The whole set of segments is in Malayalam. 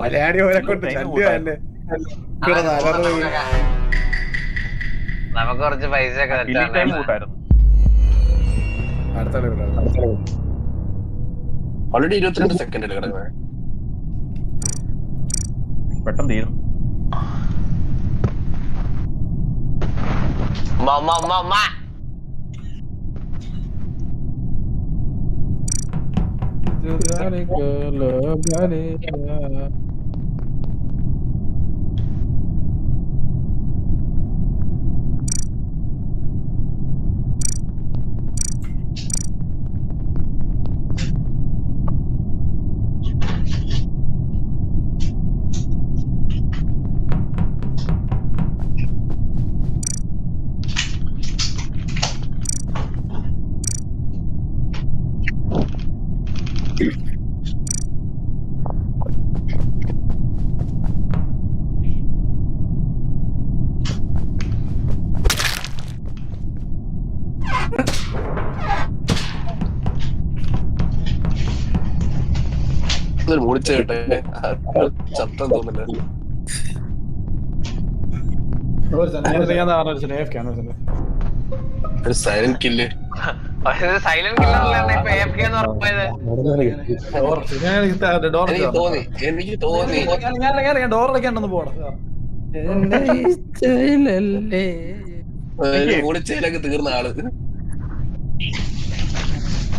മലയാളി ഓരെ കൊണ്ട് ശല്യമല്ലേ. നമുക്ക് കുറച്ച് പൈസ ഒക്കെ ഓൾറെഡി 22 സെക്കൻഡ് കിടക്കുന്നത്. പെട്ടെന്ന് തീരും. മൂടിച്ചേട്ടെ ശബ്ദം തോന്നുന്നില്ല. ഒരു സൈലന്റ് കില്ല്. സൈലന്റ് കില്ലറിലാണ് ഇപ്പൊ AFK എന്ന് ഉറപ്പായത്. എനിക്ക് തോന്നി മൂടിച്ചയിലൊക്കെ തീർന്ന ആള്.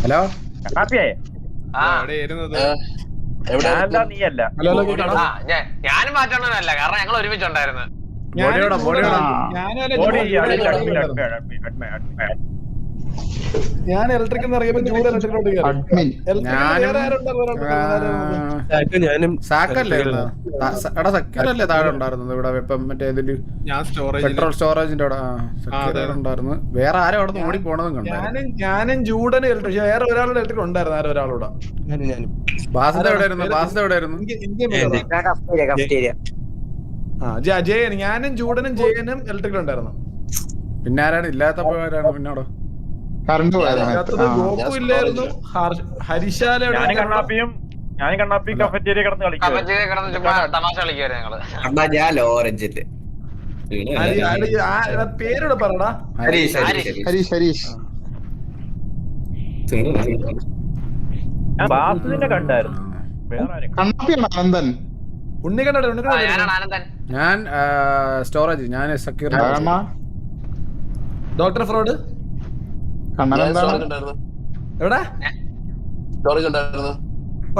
ഹലോ നീയല്ല. ഞാനും മാറ്റണല്ല, കാരണം ഞങ്ങൾ ഒരുമിച്ചുണ്ടായിരുന്നു. ഞാൻ ഇലക്ട്രിക് ഇറങ്ങിയപ്പോ ജൂഡ് ഇലക്ട്രിക്കോട്ട് സക്കരല്ലേ താഴെ ഉണ്ടായിരുന്നത് ഇവിടെ. ഇപ്പം മറ്റേ ഇതില് പെട്രോൾ സ്റ്റോറേജിന്റെ അവിടെ ഉണ്ടായിരുന്നു. വേറെ ആരും അവിടെ നിന്ന് ഓടി പോണതും കണ്ടു. ഞാനും ജൂഡനും ഇലക്ട്രിക്, വേറെ ഒരാളുടെ ഇലക്ട്രിക് ഉണ്ടായിരുന്നു. ആരോ ഒരാളൂടെ. ബാസിന്റെ എവിടെയായിരുന്നു? ജയൻ, ഞാനും ജൂഡനും ജയനും ഇലക്ട്രിക് ഉണ്ടായിരുന്നു. പിന്നെ ആരാണ് ഇല്ലാത്തപ്പോഴാണ് പിന്നോടോ ഗോപു ഇല്ലായിരുന്നു. ഹരിശാല ഞാൻ കണ്ണാപ്പി കഫറ്റേരിയ കിടന്ന് കളിക്കും. തമാശ കളിക്കുവായിരുന്നു ഞങ്ങള്. പേരോട് പറടാ. ഹരീഷ് ഞാൻ ബാസിനെ കണ്ടായിരുന്നു. ആനന്ദൻ ഞാൻ സ്റ്റോറേജ്, ഞാൻ സെക്യൂർ. ഡോക്ടർ ഫ്രോഡ് എവിടെ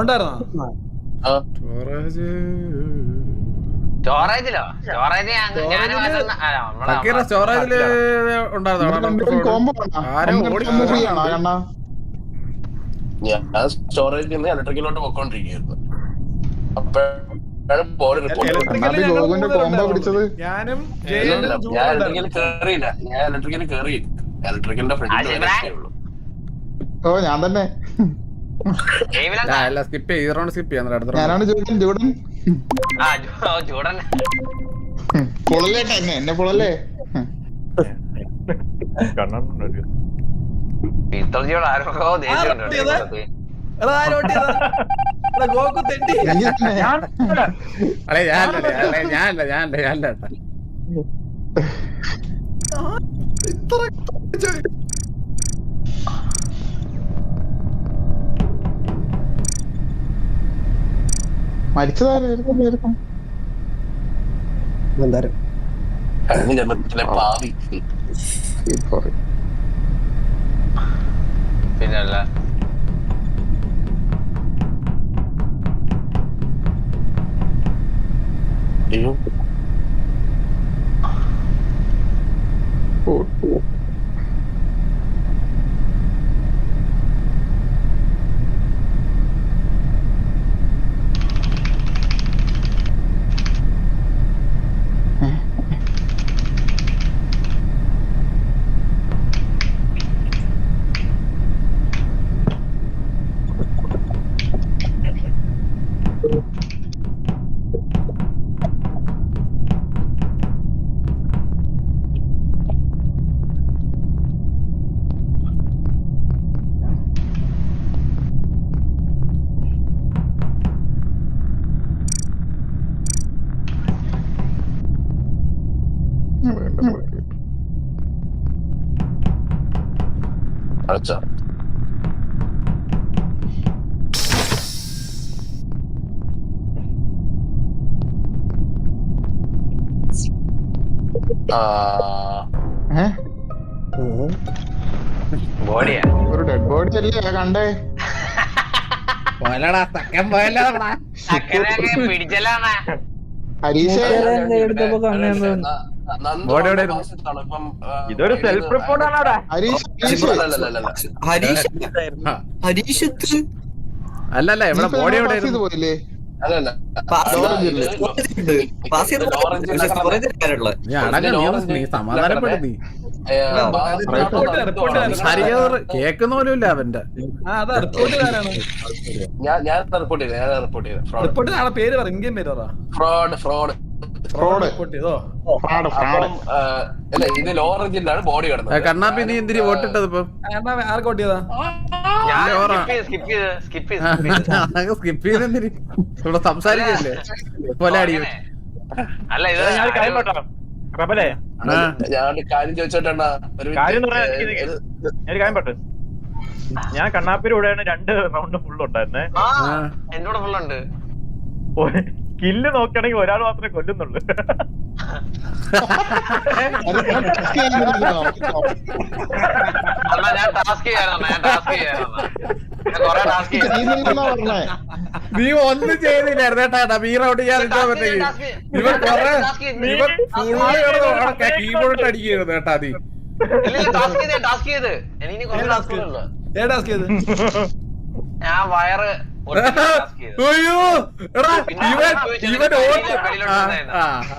ഉണ്ടായിരുന്നോ? സ്റ്റോറേജിലോ? സ്റ്റോറേജില് ഞാൻ സ്റ്റോറേജിൽ നിന്ന് ഇലക്ട്രിക്കലോട്ട് പോയിക്കൊണ്ടിരിക്കുകയായിരുന്നു. ഞാനും ഞാൻ ഇലക്ട്രിക്കൽ കേറിയില്ല. ഇലക്ട്രിക്കലിന്റെ ഫ്രണ്ടിൽ ഞാൻ തന്നെ സ്കിപ്പ് ചെയ്യാൻ ഞാനാണ് ജൂഡൻ. പൊളല്ലേട്ടാ എന്നെ പൊളല്ലേ. പിത്തൾജിയോട് ആരൊക്കെ ദേഷ്യമുണ്ട്. ഞാനല്ല മരിച്ചതായിരുന്നു. പാവി പിന്നല്ല. അയ്യോ അടച്ചോ ബോഡിയാ ഒരു ഡെഡ് ബോഡി അല്ലേ കണ്ടേ? പോയല്ലടാ തക്കൻ പോയല്ലടാ. അക്കനൊക്കെ പിടിച്ചല്ലാണ്. ഹരീഷ് ബോഡി എവിടെ ഇതൊരു സെൽഫ് റിപ്പോർട്ട് ആണോടാ? ഹരീഷ് അല്ലല്ല ഇവിടെ ബോഡി എവിടെ ഇത് പോയില്ലേ? അല്ലല്ല നീ അടങ്ങ നീ സമാധാനപ്പെടുത്തി കേക്കുന്ന പോലും ഇല്ല അവന്റെ. അതാ റിപ്പോർട്ടുകാരാണ്. ഞാൻ റിപ്പോർട്ട് ചെയ്തത് റിപ്പോർട്ട് ആളെ പേര് പറ, ഇംഗ്യം പേര് പറ. ഫ്രോഡ് റിപ്പോർട്ട് ചെയ്തോ? അപ്പം അല്ല ഇത് ലോ റേഞ്ചിലാണ് ബോഡി കിടന്നത്. കണ്ണാപ്പി നീ എന്തിരി വോട്ടിട്ടത് ഇപ്പൊ? ആർക്ക് വോട്ട് ചെയ്താ? സ്കിപ്പ് ചെയ്തെന്തിരി ഇവിടെ സംസാരിക്കല്ലേ പോലെ അടിയോ? അല്ല ഇത് ഞാൻ കാര്യം പറയട്ടോ റബലേ, ഞാൻ കാര്യം ചോദിച്ചോട്ടാ ഒരു കാര്യം കാര്യം പറ്റേ. ഞാൻ കണ്ണാപ്പിയുടെ കൂടെയാണ് 2 റൗണ്ട് ഫുൾ ഉണ്ടായിരുന്നേ. എന്നോട് ഫുള്ളുണ്ട്. കില്ല് നോക്കുകയാണെങ്കിൽ ഒരാൾ മാത്രമേ കൊല്ലുന്നുള്ളൂ. ഞാൻ ടാസ്ക് നീ ഒന്നും ചെയ്തില്ലായിരുന്നു കേട്ടാ. വീറൗട്ട് ചെയ്യാൻ ഇവൻ കൊറേ കീബോർഡ് അടിക്കരുത് കേട്ടാ. നീ ടാസ്ക് ചെയ്ത് എനിക്ക് കുറച്ച് ടാസ്കുകളുണ്ട്. ഏ ടാസ്ക് ചെയ്ത്? ഞാൻ വയറ്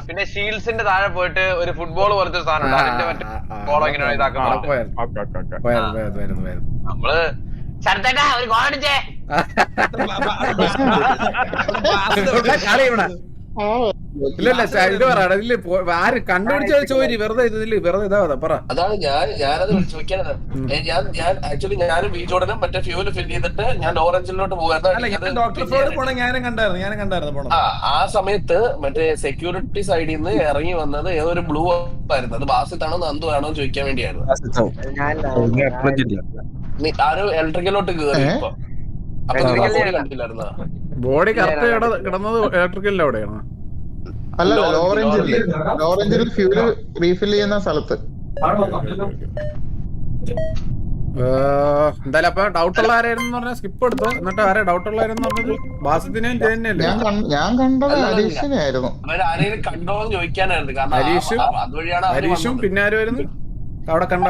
പിന്നെ ഷീൽഡ്സിന്റെ താഴെ പോയിട്ട് ഒരു ഫുട്ബോൾ പോലത്തെ ഒരു സാധനം അതിന്റെ മറ്റേ ഗോളോ ഇങ്ങനെ ഇതാക്കാൻ നമ്മള് ശരത്തേട്ടാ ഒരു ഗോൾ അടിച്ചേ. ഇല്ലല്ല ഇത് പറയണ ഇതില് ആര് കണ്ടുപിടിച്ച ചോരി വെറുതെ ഇതില് വെറുതെ ഇതാ പറ. അതാണ് ഞാനത് ചോദിക്കാനത്. ഞാൻ ആക്ച്വലി ഞാനും ബീജോടനും മറ്റേ ഫ്യൂല് ഫിൽ ചെയ്തിട്ട് ഞാൻ ഓറഞ്ചിലോട്ട് പോകാൻ ആ സമയത്ത് മറ്റേ സെക്യൂരിറ്റി സൈഡിൽ നിന്ന് ഇറങ്ങി വന്നത് ഏതൊരു ബ്ലൂ ആയിരുന്നു. അത് ബാസിത്താണോ നന്ദു ആണോ ചോദിക്കാൻ വേണ്ടിയായിരുന്നു. ആരും ഇലക്ട്രിക്കലോട്ട് കേറി ഇപ്പൊ. അപ്പൊ കണ്ടില്ലായിരുന്ന ബോഡി കറക്റ്റ് കിടന്നത് ഇലക്ട്രിക്കലിന്റെ അവിടെയാണ്. അല്ല ലോറഞ്ചിൽ ഫ്യൂല് റീഫിൽ ചെയ്യുന്ന സ്ഥലത്ത്. എന്തായാലും അപ്പൊ ഡൗട്ടുള്ള ആരായിരുന്നു പറഞ്ഞാൽ സ്കിപ്പ് എടുത്തോ. എന്നിട്ട് ആരാ ഡൗട്ടുള്ള ആരെന്ന് പറഞ്ഞത്? ബാസിത്തിനെയും ജയനെയല്ലേ? ഞാൻ കണ്ടത് ഹരീഷിനെ ആയിരുന്നു. ആരെയും കണ്ടോന്ന് ചോദിക്കാനായിരുന്നു. കാരണം ഹരീഷും പിന്നെ ആരും ആയിരുന്നു അവിടെ കണ്ട?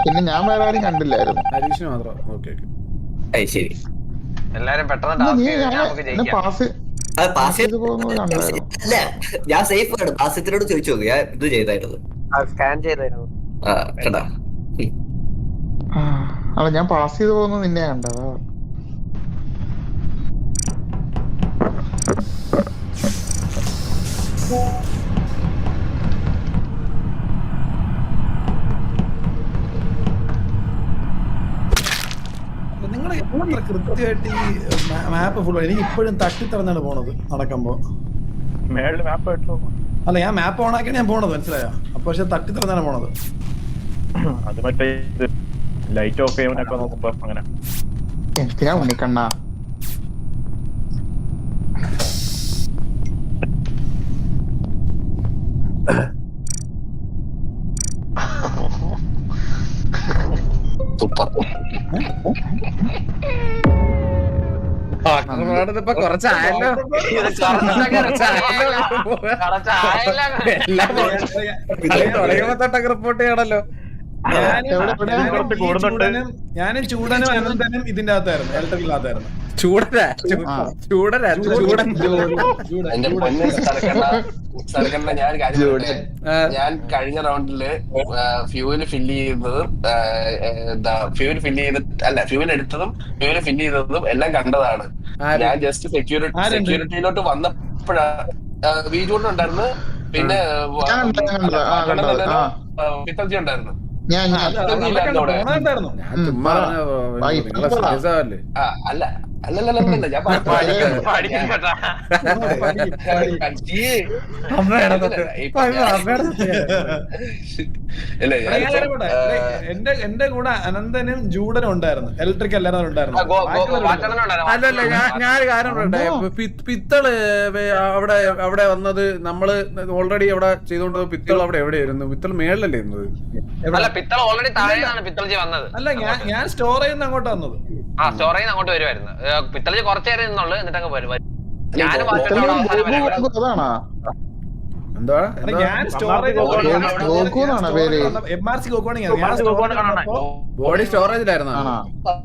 പിന്നെ ഞാൻ വേറെ ആരും കണ്ടില്ലായിരുന്നു. ഹരീഷിന് മാത്രം. ഓക്കെ ശരി. എല്ലാരും പെട്ടെന്ന് പാസ് അല്ല ഞാൻ സേഫ് ആണ്. ബാസ്യത്തിനോട് ചോദിച്ചു നോക്ക്. ഞാൻ ഇത് ചെയ്തായിരുന്നു, സ്കാൻ ചെയ്തായിരുന്നു. അല്ല ഞാൻ പാസ് ചെയ്ത് പോകുന്നത് നിന്നെ കണ്ടതാ. നിങ്ങൾ എത്ര കൃത്യമായിട്ട് ഈ മാപ്പ് ഫുൾ എനിക്ക് ഇപ്പോഴും തട്ടിത്തറന്നാണ് പോണത് നടക്കുമ്പോ. മേളില് മാപ്പ് ഇട്ടു. അല്ല ഞാൻ മാപ്പ് ഓൺ ആക്കിയാണ് ഞാൻ പോണത്, മനസ്സിലായോ? അപ്പൊ പക്ഷെ തട്ടിത്തറന്നാണ് പോണത്. അത് മറ്റേ ലൈറ്റ് ഓഫ് ചെയ്യാനൊക്കെ നോക്കുമ്പോ അങ്ങനെ എന്തിനാ ഉണ്ണിക്കണ്ണ ഇപ്പൊ കുറച്ചായല്ലോ. തുടങ്ങിയപ്പോ തൊട്ടൊക്കെ റിപ്പോർട്ട് ചെയ്യണല്ലോ. ഞാനും ചൂടനും അനന്തനും ഇതിന്റെ അകത്തായിരുന്നു, ഇലക്ട്രിക്കലാകത്തായിരുന്നു. ഞാൻ കഴിഞ്ഞ റൗണ്ടില് ഫ്യൂവല് ഫില്ല് ചെയ്തതും ഫ്യൂവൽ എടുത്തതും ഫ്യൂവല് ഫില്ല് ചെയ്തതും എല്ലാം കണ്ടതാണ്. ഞാൻ ജസ്റ്റ് സെക്യൂരിറ്റിയിലോട്ട് വന്നപ്പോഴാണ് വീജൂണ്ടുണ്ടായിരുന്നു. പിന്നെ പിത്തൽജി ഉണ്ടായിരുന്നു. ഞാൻ അല്ല അല്ലല്ല ഞാൻ പഠിക്കും കേട്ടാ. എന്റെ കൂടെ അനന്തനും ജൂഡനും ഉണ്ടായിരുന്നു. ഇലക്ട്രിക് എല്ലാവരും ഉണ്ടായിരുന്നു. അല്ലല്ല ഞാനൊരു കാര്യം പറയട്ടെ. പിത്തള് അവിടെ വന്നത് നമ്മള് ഓൾറെഡി അവിടെ ചെയ്തോണ്ട് പിത്തൾ അവിടെ എവിടെയായിരുന്നു? പിത്തൾ മേളിലല്ലേ ഇരുന്നത്? അല്ല, പിത്തള ഓൾറെഡി താഴെയാണ് പിത്തളജി വന്നത്. അല്ല, ഞാൻ സ്റ്റോർ ചെയ്യുന്ന അങ്ങോട്ടാ വന്നത്. ആ സ്റ്റോറിൽ നിന്ന് അങ്ങോട്ട് വരുമായിരുന്നു. പിത്തളജി കുറച്ചേരം നിന്നുള്ളു, എന്നിട്ട് അങ്ങ് വരും. ഞാൻ ഞാൻ സ്റ്റോർ MRC ബോഡി സ്റ്റോറേജിലായിരുന്നു.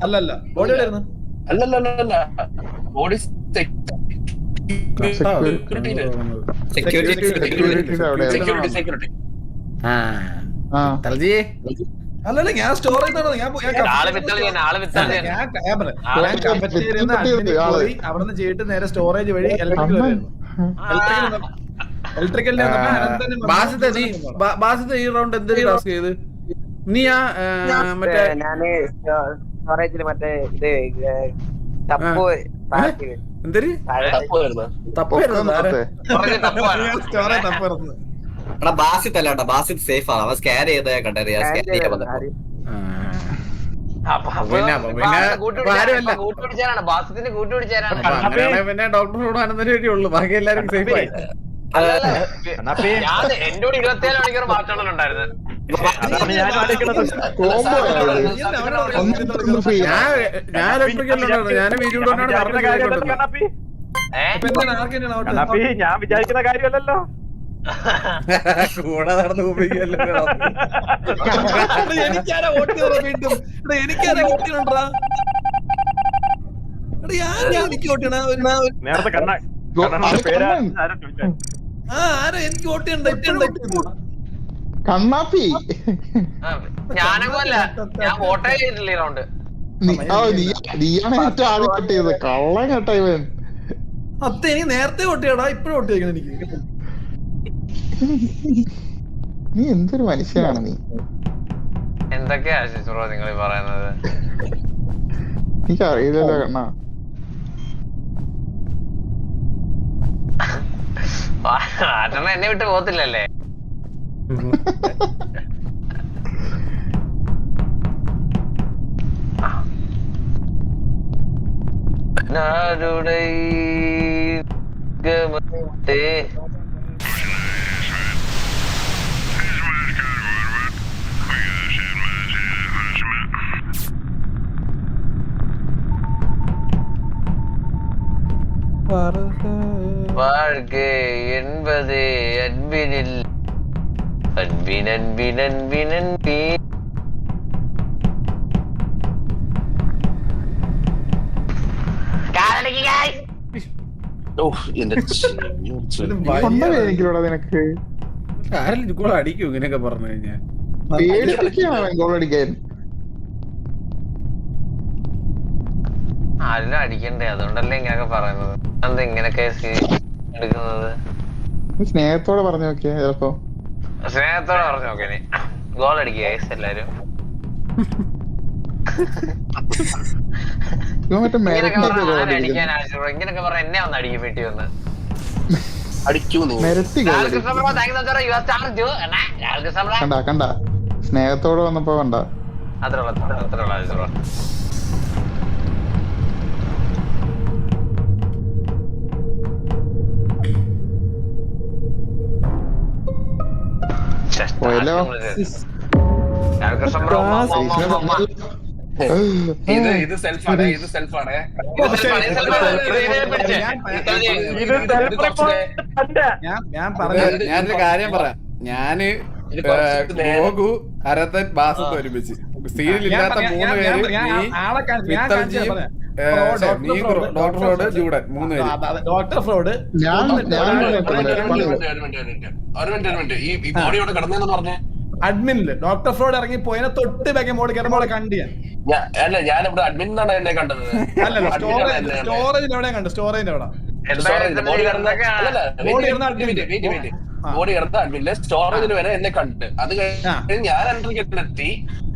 അല്ലല്ല, ബോഡിയിലായിരുന്നു. അല്ലല്ല ബോഡി സെക്യൂരിറ്റി അല്ലല്ല, ഞാൻ സ്റ്റോർ ചെയ്യുന്നതാണ്. അവിടുന്ന് ചെയ്തിട്ട് നേരെ സ്റ്റോറേജ് വഴി ഇലക്ട്രിക്കലിന്റെ ഈ റൗണ്ട് എന്തൊരു ടാസ്ക് ചെയ്ത് നീ മറ്റേ സ്റ്റോറേജില് മറ്റേ ഇത് എന്തൊരു തപ്പായിരുന്നു? ബാസിത്തല്ല കേട്ടോ, ബാസിത്ത് സേഫ് ആണ്. അവൻ സ്കാൻ ചെയ്ത കണ്ടത്. പിന്നെ ഡോക്ടറോട് ആനന്ദന് വേണ്ടിയുള്ളൂ, ബാക്കി എല്ലാരും സേഫ് ആയി. എന്നോട് 27 മണിക്കൂർ മാറ്റങ്ങളുണ്ടായിരുന്നു. ഞാൻ ഇലക്ട്രിക്കലുണ്ടായിരുന്നു. ഞാൻ വീഡിയോടാണ് ഞാൻ വിചാരിക്കുന്ന കാര്യമല്ലല്ലോ. കൂടെ നടന്ന് ഉപയോഗിക്കല്ലോ. എനിക്കാരാ വോട്ട് ചെയ്തോ? വീണ്ടും എനിക്കാരാ വോട്ട് ചെയ്യണ്ടാ? എനിക്ക് വോട്ട് ചെയ്യണ? നേരത്തെ ആരാ എനിക്ക് വോട്ട് ചെയ്യണ്ട? കണ്ണാപ്പി ഞാനങ്ങല്ല, ഞാൻ വോട്ടേ ചെയ്തിട്ടില്ല ഈ റൗണ്ട്. നീയാണ് ഏറ്റവും ആദ്യം വോട്ട് ചെയ്തത്. കള്ളം കേട്ടോ ഇവൻ. എനിക്ക് നേരത്തെ വോട്ട് ചെയ്യടാ, ഇപ്പഴും വോട്ട് ചെയ്യണം. എനിക്ക് നീ എന്തൊരു മനുഷ്യനാണ് നീ. എന്തൊക്കെയാ ബ്രോ നിങ്ങൾ പറയുന്നത്? എനിക്കറിയില്ലല്ലോ കണ്ണാ. ആറ്റണ എന്നെ വിട്ട് പോകത്തില്ലല്ലേ? வாழ்க்கை என்பது அன்பினில் அன்பின் அன்பின் அன்பின் அன்பின் നിനക്ക് ആരെങ്കിലും ഗോൾ അടിക്കൂ ഇങ്ങനെയൊക്കെ പറഞ്ഞു കഴിഞ്ഞാൽ? ഗോൾ അടിക്കാൻ ആരെല്ലാം അടിക്കണ്ടേ, അതുകൊണ്ടല്ലേ ഇങ്ങനെയൊക്കെ പറയുന്നത്. എന്താ ഇങ്ങനെയൊക്കെ എടുക്കുന്നത്? സ്നേഹത്തോടെ പറഞ്ഞു നോക്കിയാ ചിലപ്പോ. സ്നേഹത്തോടെ പറഞ്ഞു നോക്കേ, ഗോൾ അടിക്കുക എല്ലാരും. ഇങ്ങനെയൊക്കെ പറഞ്ഞ എന്നെ വന്ന് അടിക്കും വീട്ടിൽ വന്ന്. കണ്ട സ്നേഹത്തോടെ വന്നപ്പോ കണ്ട. അത്ര പോയല്ലോ. ഇത് സെൽഫാണ്. ഞാനൊരു കാര്യം പറയാം. ഞാന് ഗോകു, അരത്തൻ, ബാസത്ത് ഒരുമിച്ച് സീരിയലില്ലാത്ത 3 പേര്, ഡോക്ടർ ഫ്രോഡ്, ജൂഡൻ 3 പേര്. ഡോക്ടർ ഫ്രോഡ് ഈ ബോഡിയോടെ കിടന്നെന്ന് പറഞ്ഞേ അഡ്മിനില് ഡോക്ടർ ഫ്രോഡ് ഇറങ്ങി പോയതിനെ തൊട്ട് ബാക്കി മോളി കയറുമ്പോളെ കണ്ടിയാ. അല്ല, ഞാനിവിടെ അഡ്മിൻ എന്നാണ് എന്നെ കണ്ടത്. അല്ലല്ല, സ്റ്റോറേജിന്റെ എവിടെ കണ്ടു? സ്റ്റോറേജിന്റെ അവിടെ ബോഡി കിടന്ന അഡ്മിനിലെ സ്റ്റോറേജിൽ വരെ എന്നെ കണ്ട്. അത് കഴിഞ്ഞ് ഞാൻ എൻട്രിക്കെത്തി.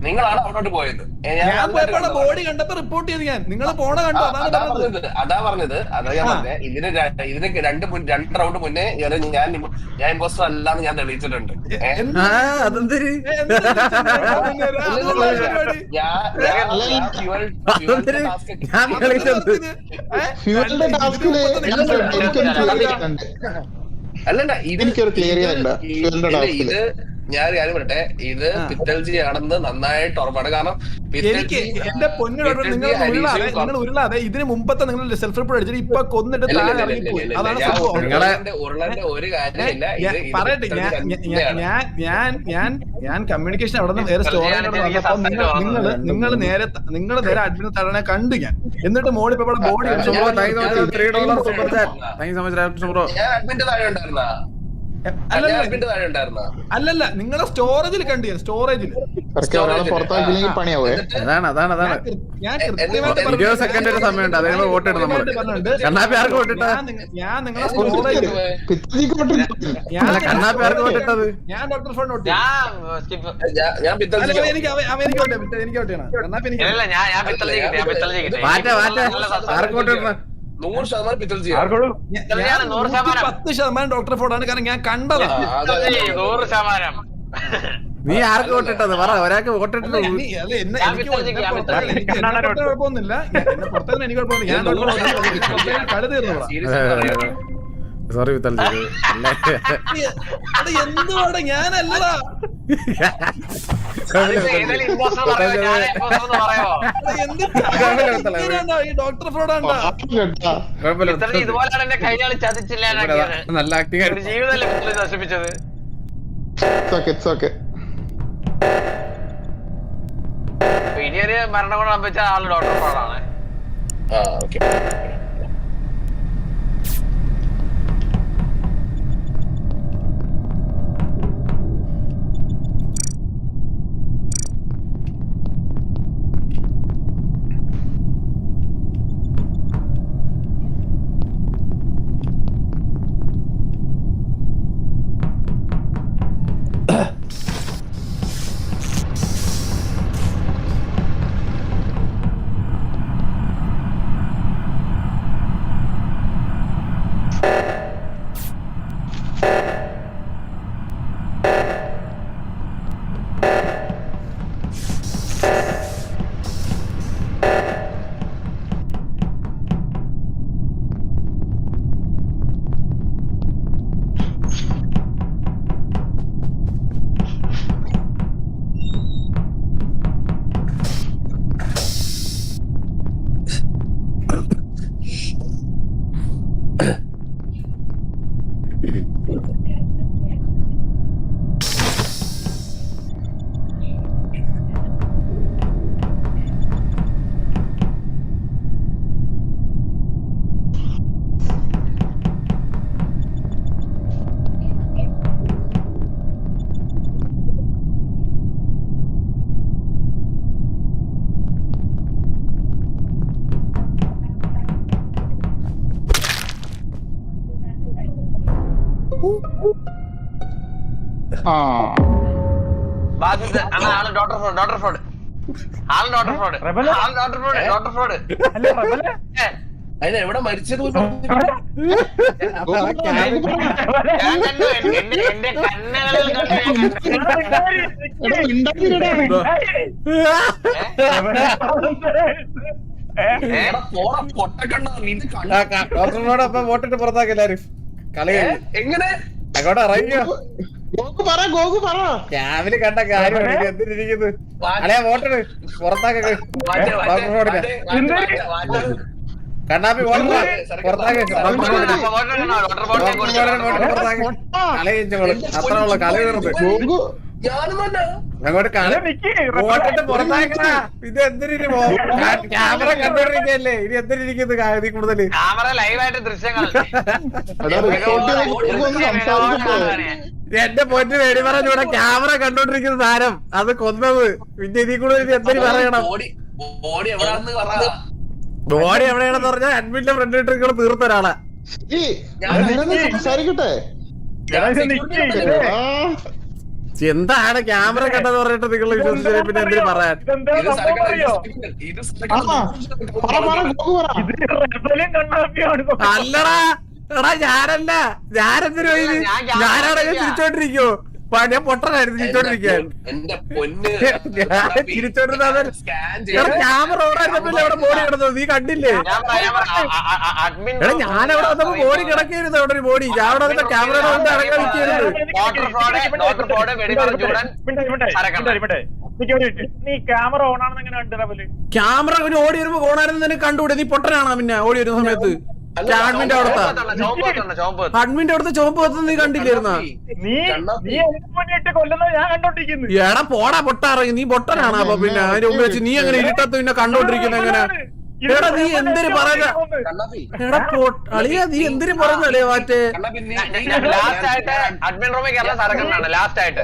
നിങ്ങളാണ് അവിടോട്ട് പോയത്. ഞാൻ പോയപ്പോഴാണ് ബോഡി കണ്ടപ്പോ റിപ്പോർട്ട് ചെയ്ത് ഞാൻ. നിങ്ങൾ പോണ കണ്ടോ? അതാ പറഞ്ഞത് അതാ ഞാൻ പറഞ്ഞത്. ഇതിന് രണ്ട് റൗണ്ട് മുന്നേ ഞാൻ ഇമ്പോസ്റ്റർ അല്ലാന്ന് ഞാൻ തെളിയിച്ചിട്ടുണ്ട്. അല്ലല്ല എനിക്കൊരു ക്ലിയർ ഇത് ഞാൻ കാര്യം പറയട്ടെ, ഇത് പിത്തൽജി ആണെന്ന് നന്നായിട്ട് ഉറപ്പാണ്. കാരണം എനിക്ക് എന്റെ പൊന്നു നിങ്ങൾ ഉരുളാതെ ഇതിന് മുമ്പത്തെ നിങ്ങൾ സെൽഫ് റിപ്പോർട്ട് അടിച്ചിട്ട് ഇപ്പൊ കൊന്നിട്ട് താഴെ ഇറങ്ങിപ്പോയി. അതാണ് ഉരുളന്റെ ഒരു കാര്യമില്ല. പറയട്ടെ, ഞാൻ കമ്മ്യൂണിക്കേഷൻ അവിടെ നിന്ന് നേരെ സ്റ്റോറേജ് നിങ്ങൾ നേരെ അഡ്മിന് തടനെ കണ്ടു ഞാൻ. എന്നിട്ട് മോളിൽ ഇപ്പൊ ഇവിടെ ബോഡി ഞാൻ അഡ്മിന്റെ താഴെ ഉണ്ടായിരുന്ന അല്ലല്ല നിങ്ങളെ സ്റ്റോറേജിൽ കണ്ടു ഞാൻ. സ്റ്റോറേജിൽ പുറത്താക്കില്ലെങ്കിൽ പണിയാവേ. അതാണ് ഞാൻ 20 സെക്കൻഡ് ഒരു സമയമുണ്ട്. അതിന് വോട്ട് ഇടും നമ്മള്. കണ്ണാപ്പി ആർക്ക് വോട്ടിട്ട? ഞാൻ നിങ്ങളെ സ്റ്റോറേജിൽ കണ്ണാപ്പി ആർക്ക് വോട്ടിട്ടത്? ഞാൻ ഡോക്ടർ ഫോൺ വോട്ട് ആർക്ക് വോട്ടിടണം? 100% പിത്തൽജി. 10% ഡോക്ടർ ഫോർഡാണ്. കാരണം ഞാൻ കണ്ടത്. 100%. നീ ആർക്ക് വോട്ടിട്ടത് പറ. ഒരാൾക്ക് വോട്ടിട്ടത് കുഴപ്പമൊന്നുമില്ല. എന്നെ പുറത്തേക്ക് എനിക്ക് കുഴപ്പമൊന്നുമില്ല. ഞാൻ കളി തീർന്നു. സോറി വിത്തൽജി. എന്തുവാടെ ഞാനല്ല. ഡോക്ടർ ഫ്രോഡാണ്ടാ. ഇതുപോലെയാണ് എന്നെ കഴിഞ്ഞ ആള് ചതിച്ചില്ല. നല്ല ആക്ടിങ്. ജീവിതമല്ലേ നശിപ്പിച്ചത്. ഇനിയൊരു മരണം കൊണ്ട് സംഭവിച്ച ആള് ഡോക്ടർ ഫ്രോഡാണ്. Doctor fraud. അതിനെവിടെ മരിച്ചത് എന്റെ കണ്ണുകളിൽ ഡോക്ടറിനോടൊപ്പം വോട്ടിട്ട് പുറത്താക്കി എല്ലാരും. കളി എങ്ങനെ അങ്ങോട്ട് ഇറങ്ങിയോ? രാവിലെ കണ്ട കാര്യം എന്തിരിക്കുന്നു. അളയാ വോട്ടിട് പുറത്താക്കി. കണ്ണാപ്പി വോട്ട് പുറത്താക്കി. കളി അത്ര ഉള്ള കളി തീർന്ന് അങ്ങോട്ട് കളി വോട്ടിട്ട് പുറത്താക്കണ. ഇത് എന്തിനു ക്യാമറ കണ്ടോണ്ടിരിക്കല്ലേ? ഇനി എന്തിരിക്കുന്നു ഇതിൽ കൂടുതല്? ക്യാമറ ലൈവായിട്ട് ദൃശ്യങ്ങൾ. എന്റെ പൊന്നു വേടി പറഞ്ഞു ഇവിടെ ക്യാമറ കണ്ടോണ്ടിരിക്കുന്ന സാരം അത് കൊന്നത്. പിന്നെ ഇതിൽ കൂടുതൽ ഇനി എന്തിനു പറയണം? ബോഡി എവിടെയാണെന്ന് പറഞ്ഞാൽ അഡ്മിന്റെ ഫ്രണ്ട് ഇട്ടിരിക്കണം തീർത്ത ഒരാളാ. സംസാരിക്കട്ടെ. എന്താണ് ക്യാമറ കണ്ടെന്ന് പറഞ്ഞിട്ട് നിങ്ങൾ വിശ്വസിച്ചത് പിന്നെ എന്തിനു പറയാൻ? ഇതെന്താ ഇത് സംഭവം അറിയോ? കണ്ണാപ്പിയാണ് അല്ലടാ എടാ ഞാനല്ല, ഞാനെന്തിനു ഞാനാണ് ചിരിച്ചോണ്ടിരിക്കോ? ഞാൻ പൊട്ടനായിരുന്നു ചിരിച്ചോണ്ടിരിക്കാൻ. എന്റെ പൊന്ന് ഞാൻ ചിരിച്ചോണ്ടിരുന്ന ക്യാമറ ഓടായിരുന്നപ്പോ അവിടെ ബോഡി കിടന്നത് നീ കണ്ടില്ലേ? എടാ ഞാൻ അവിടെ വന്നപ്പോ ബോഡി കിടക്കരുത്, അവിടെ ഒരു ബോഡി. ഞാൻ അവിടെ വന്ന ക്യാമറ അടക്കാൻ നിൽക്കരുത്. നീ ക്യാമറ ഓൺ ആണെന്ന് എങ്ങനെ കണ്ടു? ക്യാമറ ഓടി വരുമ്പോ ഓണായിരുന്നു നിനക്ക് കണ്ടുകൂടെ? നീ പൊട്ടനാണോ പിന്നെ ഓടി വരുന്ന സമയത്ത്? അഡ്മിന്റെ അവിടുത്തെ ചോപ്പ് കത്ത് നീ കണ്ടില്ലായിരുന്ന? എടാ പോടാ പൊട്ടാറങ്ങി, നീ പൊട്ടനാണ്. അപ്പൊ പിന്നെ അതിന്റെ മുമ്പ് വെച്ച് നീ അങ്ങനെ ഇരുട്ടത്ത് പിന്നെ കണ്ടോണ്ടിരിക്കുന്ന എങ്ങനെ? എടാ നീ എന്തിനു പറയുന്ന? എടാ അളിയാ നീ എന്തിനു പറയുന്നല്ലേ മറ്റേ? ലാസ്റ്റ് ആയിട്ട് അഡ്മിൻ റൂമിൽ കയറുന്ന സരക്കണ്ണാണ്. ലാസ്റ്റ് ആയിട്ട്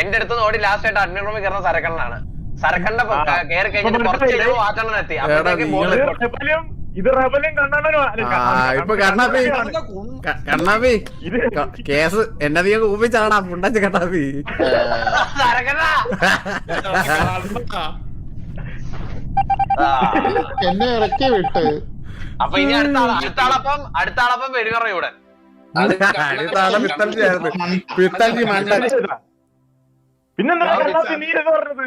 എന്റെ അടുത്ത് ഓടി ലാസ്റ്റ് ആയിട്ട് അഡ്മിൻ റൂമിൽ കയറുന്ന സരക്കണ്ണാണ്. സരക്കണ്ട കയറി കഴിഞ്ഞിട്ട് കുറച്ച് വാറ്റണ്ണൻ എത്തി. ഇത് റബലും ഇപ്പൊ കണ്ണാപ്പി കേസ് എന്നെ നീ ഊപ്പിച്ചാടാ പുണ്ടച്ച് കണ്ണാപ്പി. എന്നെ ഇറക്കി വിട്ട്. അപ്പൊ ഇനി അടുത്ത ആളപ്പം വെടിവറ ഇവിടെ അടുത്താണ് പിത്തൽജിയായിരുന്നു. പിത്തൽജി മണ്ടൻ. പിന്നെന്താ നീ പറഞ്ഞത്?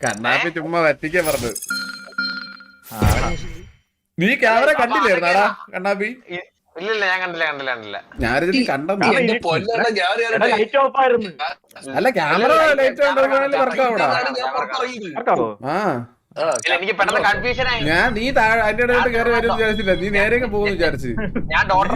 കണ്ണാപ്പി ചുമ്മാ പറ്റിക്കാൻ പറഞ്ഞു. നീ ക്യാമറ കണ്ടില്ലായിരുന്നാടാ കണ്ണാപ്പി? ഇല്ലില്ല ഞാൻ കണ്ടില്ല. ഞാനിത് കണ്ടെന്നു. എന്റെ പൊന്നേട്ടാ ഞാൻ ലൈറ്റ് ഓഫ് ആയിരുന്നു. അല്ല ക്യാമറ ലൈറ്റ് വർക്കാവൂടാ. ആ എനിക്ക് പെട്ടെന്ന് കൺഫ്യൂഷൻ ആയി. ഞാൻ നീ താഴെ അതിന്റെ ഇടയിലോട്ട് കയറി വരും വിചാരിച്ചില്ല. നീ നേരെ പോകുന്നു വിചാരിച്ചു. ഞാൻ ഡോക്ടർ